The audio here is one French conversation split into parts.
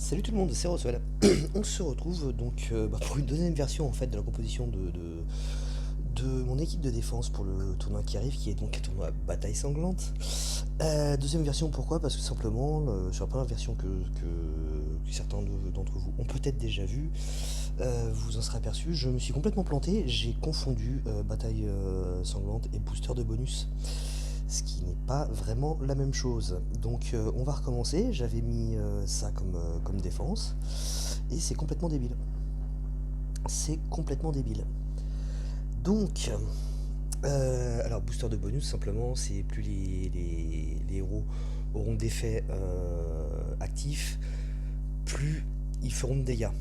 Salut tout le monde, c'est Roswell. On se retrouve donc pour une deuxième version en fait de la composition de mon équipe de défense pour le tournoi qui arrive, qui est donc un tournoi Bataille Sanglante. Deuxième version, pourquoi? Parce que simplement, sur la première version que certains d'entre vous ont peut-être déjà vu, vous en serez aperçu, je me suis complètement planté, j'ai confondu Bataille Sanglante et Booster de bonus. Ce qui n'est pas vraiment la même chose. Donc on va recommencer, j'avais mis ça comme défense, et c'est complètement débile. C'est complètement débile. Donc, alors booster de bonus, simplement, c'est plus les héros auront d'effets actifs, plus ils feront de dégâts.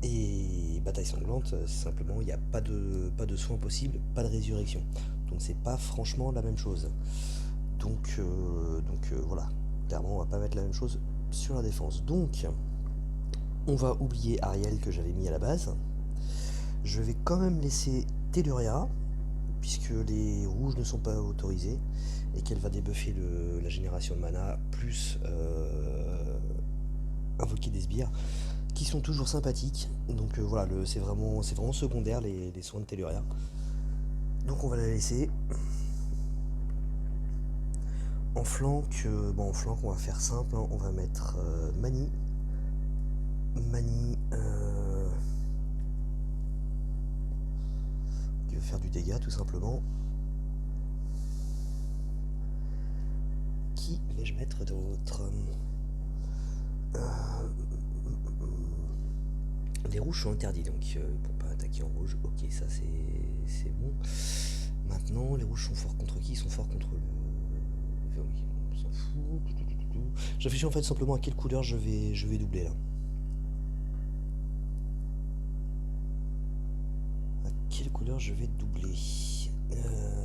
Et bataille sanglante, simplement, il n'y a pas de soins possibles, pas de résurrection. Donc c'est pas franchement la même chose. Donc voilà, clairement on va pas mettre la même chose sur la défense. Donc on va oublier Ariel que j'avais mis à la base. Je vais quand même laisser Telluria, puisque les rouges ne sont pas autorisés, et qu'elle va débuffer la génération de mana, plus invoquer des sbires, qui sont toujours sympathiques. Donc voilà, c'est vraiment secondaire les soins de Telluria. Donc on va la laisser. En flanc, on va faire simple, hein, on va mettre Mani. Mani qui veut faire du dégât tout simplement. Qui vais-je mettre d'autre? Les rouges sont interdits, donc pour pas attaquer en rouge. Ok, ça c'est bon. Maintenant, les rouges sont forts contre qui? Ils sont forts contre le... Oui, on s'en fout. Je réfléchis en fait simplement à quelle couleur je vais doubler là. À quelle couleur je vais doubler?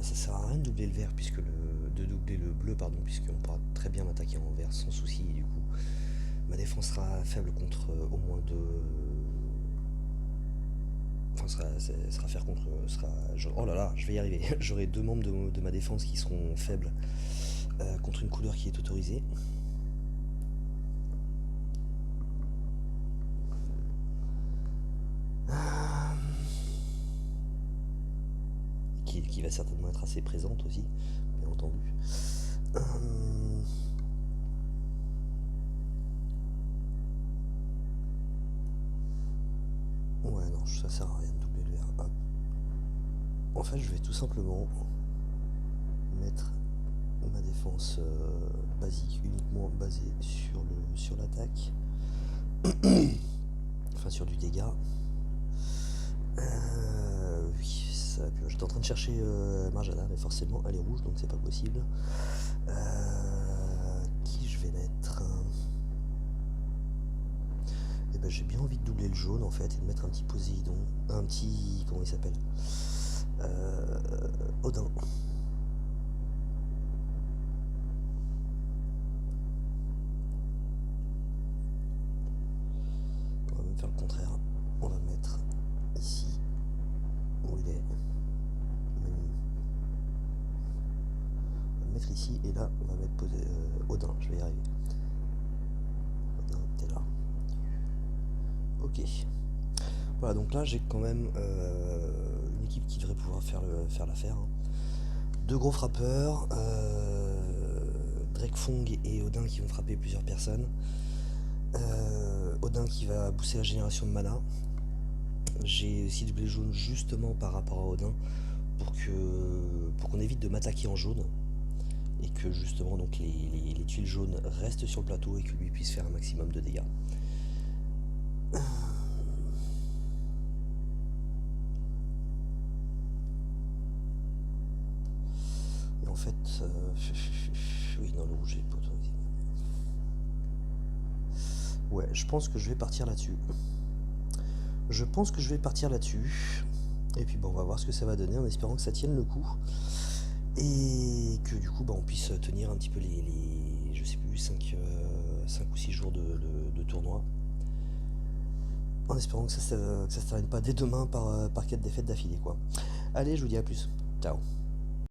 Ça sert à rien de doubler le vert, de doubler le bleu, pardon, puisqu'on pourra très bien m'attaquer en vert sans souci, et du coup ma défense sera faible contre au moins deux. Enfin, sera faire contre. Oh là là, je vais y arriver. J'aurai deux membres de ma défense qui seront faibles contre une couleur qui est autorisée. Qui va certainement être assez présente aussi, bien entendu. Ouais, non, ça sert à rien de doubler le vert. Hop. En fait, je vais tout simplement mettre ma défense basique, uniquement basée sur l'attaque. Enfin, sur du dégât. Oui, ça va plus. J'étais en train de chercher Marjana, mais forcément elle est rouge, donc c'est pas possible. Qui je vais mettre? Eh ben, j'ai bien envie de doubler le jaune en fait et de mettre un petit Poséidon. Un petit. Comment il s'appelle? Odin. On va même faire le contraire. On va mettre ici où il est. On va le mettre ici et là on va mettre Odin. Je vais y arriver. Odin, t'es là. Ok. Voilà, donc là j'ai quand même une équipe qui devrait pouvoir faire l'affaire. Hein. Deux gros frappeurs, Drake Fong et Odin qui vont frapper plusieurs personnes. Odin qui va booster la génération de mana. J'ai aussi doublé le jaune justement par rapport à Odin pour qu'on évite de m'attaquer en jaune et que justement donc les tuiles jaunes restent sur le plateau et que lui puisse faire un maximum de dégâts. Et en fait, oui, non, le rouge est pas autorisé. Ouais, je pense que je vais partir là-dessus. Et puis bon, on va voir ce que ça va donner en espérant que ça tienne le coup. Et que du coup, on puisse tenir un petit peu je sais plus, 5 ou 6 jours de tournoi. En espérant que ça se termine pas dès demain par 4 défaites d'affilée, quoi. Allez, je vous dis à plus. Ciao.